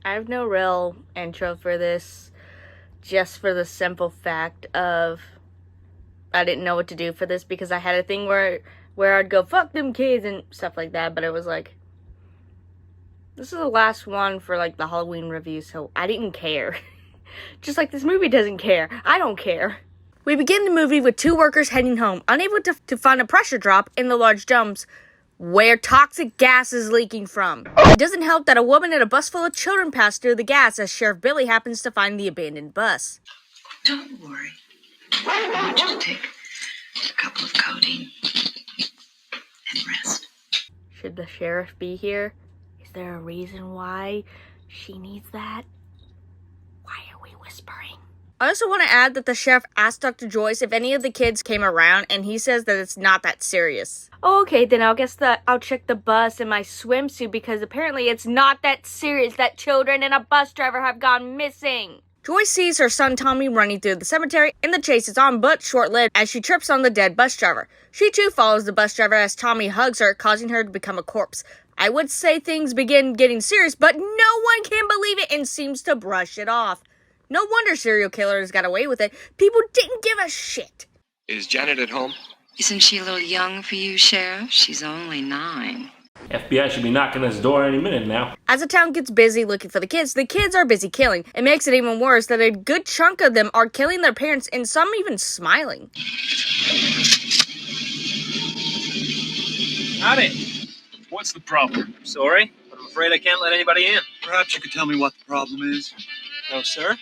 I have no real intro for this, just for the simple fact of I didn't know what to do for this because I had a thing where I'd go, fuck them kids and stuff like that, but it was like, this is the last one for like the Halloween review, so I didn't care. Just like this movie doesn't care. I don't care. We begin the movie with two workers heading home, unable to find a pressure drop in the large dumps where toxic gas is leaking from. It doesn't help that a woman and a bus full of children pass through the gas as Sheriff Billy happens to find the abandoned bus. Don't worry. I'll just take a couple of codeine and rest. Should the sheriff be here? Is there a reason why she needs that? Why are we whispering? I also want to add that the sheriff asked Dr. Joyce if any of the kids came around, and he says that it's not that serious. Oh, okay, then I'll check the bus in my swimsuit because apparently it's not that serious that children and a bus driver have gone missing. Joyce sees her son Tommy running through the cemetery, and the chase is on but short-lived as she trips on the dead bus driver. She too follows the bus driver as Tommy hugs her, causing her to become a corpse. I would say things begin getting serious, but no one can believe it and seems to brush it off. No wonder serial killers got away with it. People didn't give a shit. Is Janet at home? Isn't she a little young for you, Sheriff? She's only 9. FBI should be knocking on his door any minute now. As the town gets busy looking for the kids are busy killing. It makes it even worse that a good chunk of them are killing their parents and some even smiling. Howdy. What's the problem? Sorry, but I'm afraid I can't let anybody in. Perhaps you could tell me what the problem is. No, sir.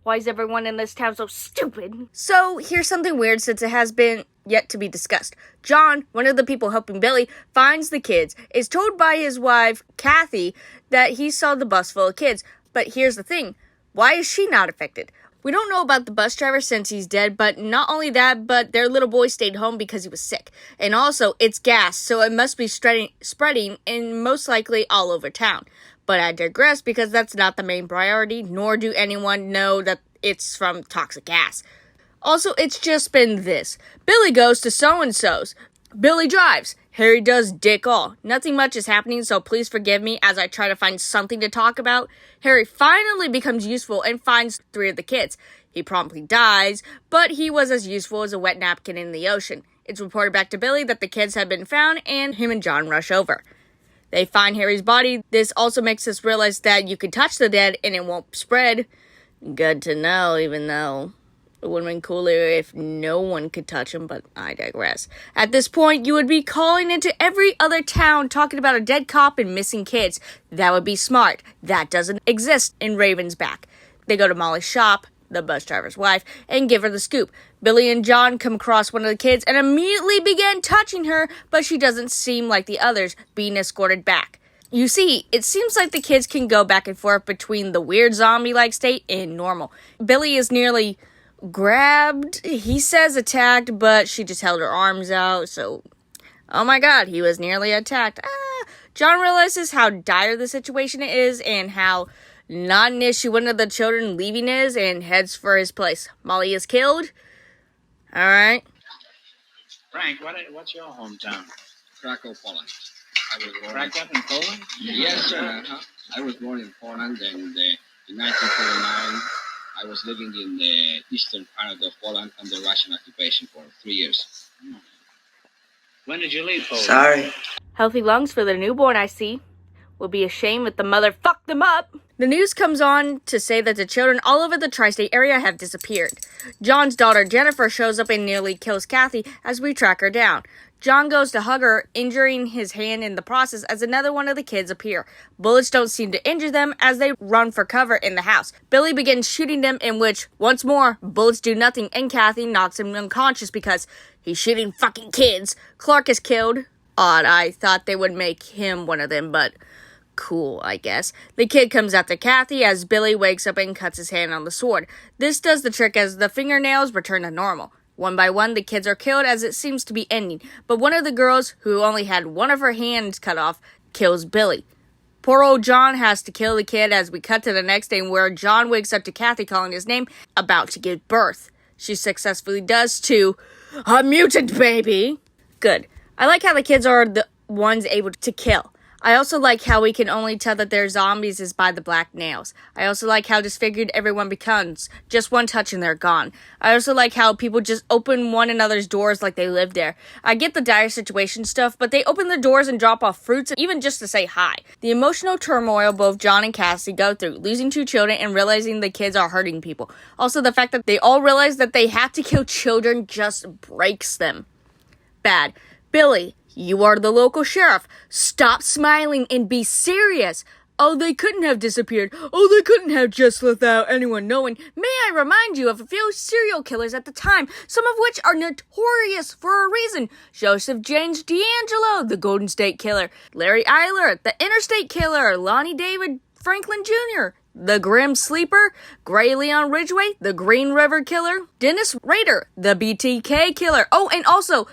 Why is everyone in this town so stupid? So, here's something weird since it has been yet to be discussed. John, one of the people helping Billy, finds the kids, is told by his wife, Kathy, that he saw the bus full of kids. But here's the thing, why is she not affected? We don't know about the bus driver since he's dead, but not only that, but their little boy stayed home because he was sick. And also, it's gas, so it must be spreading and most likely all over town. But I digress because that's not the main priority, nor do anyone know that it's from toxic gas. Also, it's just been this. Billy goes to so-and-so's. Billy drives. Harry does dick all. Nothing much is happening, so please forgive me as I try to find something to talk about. Harry finally becomes useful and finds 3 of the kids. He promptly dies, but he was as useful as a wet napkin in the ocean. It's reported back to Billy that the kids have been found, and him and John rush over. They find Harry's body. This also makes us realize that you can touch the dead and it won't spread. Good to know, even though it would have been cooler if no one could touch him, but I digress. At this point, you would be calling into every other town talking about a dead cop and missing kids. That would be smart. That doesn't exist in Ravensback. They go to Molly's shop, the bus driver's wife, and give her the scoop. Billy and John come across one of the kids and immediately begin touching her, but she doesn't seem like the others, being escorted back. You see, it seems like the kids can go back and forth between the weird zombie-like state and normal. Billy is nearly grabbed, he says attacked, but she just held her arms out, so oh my god, he was nearly attacked. John realizes how dire the situation is and how not an issue one of the children leaving is and heads for his place. Molly is killed. Alright. Frank, what's your hometown? Krakow, Poland. I was born Krakow in Poland? Yes, sir. I was born in Poland, and in 1949, I was living in the eastern part of Poland under Russian occupation for 3 years. When did you leave Poland? Sorry. Healthy lungs for the newborn, I see. Will be a shame if the mother fucked them up. The news comes on to say that the children all over the tri-state area have disappeared. John's daughter Jennifer shows up and nearly kills Kathy as we track her down. John goes to hug her, injuring his hand in the process as another one of the kids appear. Bullets don't seem to injure them as they run for cover in the house. Billy begins shooting them, in which, once more, bullets do nothing and Kathy knocks him unconscious because he's shooting fucking kids. Clark is killed. Odd, I thought they would make him one of them, but cool, I guess. The kid comes after Kathy as Billy wakes up and cuts his hand on the sword. This does the trick as the fingernails return to normal. One by one, the kids are killed as it seems to be ending, but one of the girls, who only had one of her hands cut off, kills Billy. Poor old John has to kill the kid as we cut to the next day where John wakes up to Kathy calling his name, about to give birth. She successfully does to a mutant baby. Good. I like how the kids are the ones able to kill. I also like how we can only tell that they're zombies is by the black nails. I also like how disfigured everyone becomes. Just one touch and they're gone. I also like how people just open one another's doors like they live there. I get the dire situation stuff, but they open the doors and drop off fruits, even just to say hi. The emotional turmoil both John and Cassie go through, losing 2 children and realizing the kids are hurting people. Also, the fact that they all realize that they have to kill children just breaks them. Bad. Billy, you are the local sheriff. Stop smiling and be serious. Oh, they couldn't have disappeared. Oh, they couldn't have just without anyone knowing. May I remind you of a few serial killers at the time, some of which are notorious for a reason. Joseph James D'Angelo, the Golden State Killer. Larry Eiler, the Interstate Killer. Lonnie David Franklin Jr., the Grim Sleeper. Gray Leon Ridgway, the Green River Killer. Dennis Rader, the BTK Killer. Oh, and also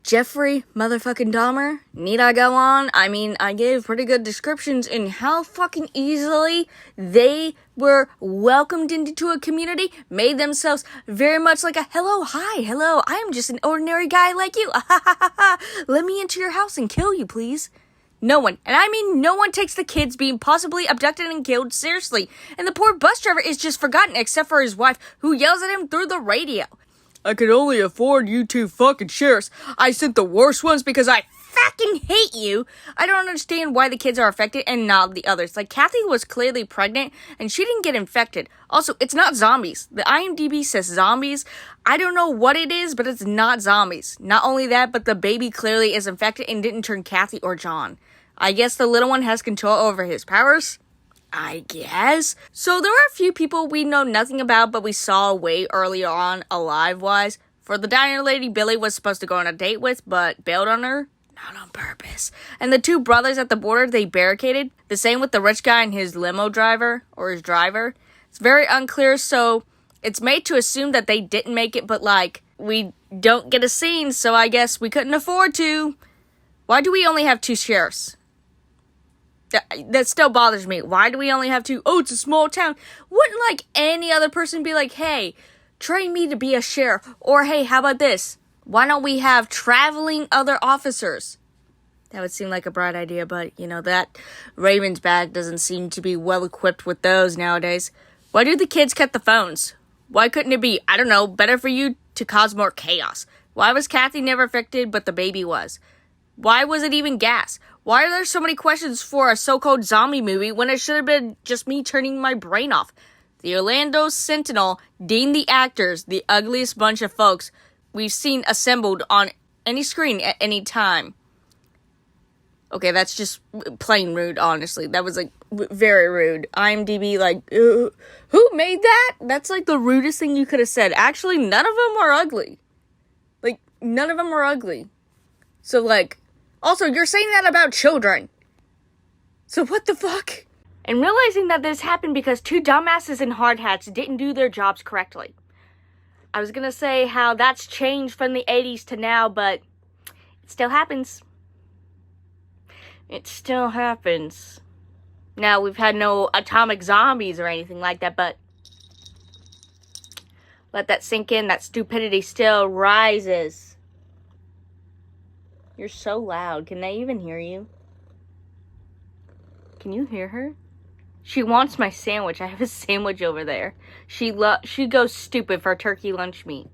Jeffrey motherfucking Dahmer. Need I go on? I mean, I gave pretty good descriptions in how fucking easily they were welcomed into a community, made themselves very much like a hello, hi, hello, I am just an ordinary guy like you. Let me into your house and kill you, please. No one, and I mean no one, takes the kids being possibly abducted and killed seriously. And the poor bus driver is just forgotten except for his wife, who yells at him through the radio. I could only afford you 2 fucking sheriffs. I sent the worst ones because I fucking hate you. I don't understand why the kids are affected and not the others. Like, Kathy was clearly pregnant and she didn't get infected. Also, it's not zombies. The IMDb says zombies. I don't know what it is, but it's not zombies. Not only that, but the baby clearly is infected and didn't turn Kathy or John. I guess the little one has control over his powers, I guess. So there are a few people we know nothing about, but we saw way earlier on, alive-wise. For the diner lady, Billy was supposed to go on a date with, but bailed on her. Not on purpose. And the 2 brothers at the border, they barricaded. The same with the rich guy and his limo driver, or his driver. It's very unclear, so it's made to assume that they didn't make it, but like, we don't get a scene, so I guess we couldn't afford to. Why do we only have 2 sheriffs? That still bothers me. Why do we only have 2? Oh, it's a small town. Wouldn't like any other person be like, hey, train me to be a sheriff? Or hey, how about this? Why don't we have traveling other officers? That would seem like a bright idea, but you know, that Raven's bag doesn't seem to be well equipped with those nowadays. Why do the kids cut the phones? Why couldn't it be, I don't know, better for you to cause more chaos? Why was Kathy never affected, but the baby was? Why was it even gas? Why are there so many questions for a so-called zombie movie when it should have been just me turning my brain off? The Orlando Sentinel deemed the actors the ugliest bunch of folks we've seen assembled on any screen at any time. Okay, that's just plain rude, honestly. That was, like, very rude. IMDb, like, who made that? That's, like, the rudest thing you could have said. Actually, none of them are ugly. Like, none of them are ugly. So, like, also, you're saying that about children. So what the fuck? And realizing that this happened because 2 dumbasses in hard hats didn't do their jobs correctly. I was gonna say how that's changed from the 80s to now, but it still happens. It still happens. Now, we've had no atomic zombies or anything like that, but let that sink in. That stupidity still rises. You're so loud. Can they even hear you? Can you hear her? She wants my sandwich. I have a sandwich over there. She goes stupid for turkey lunch meat.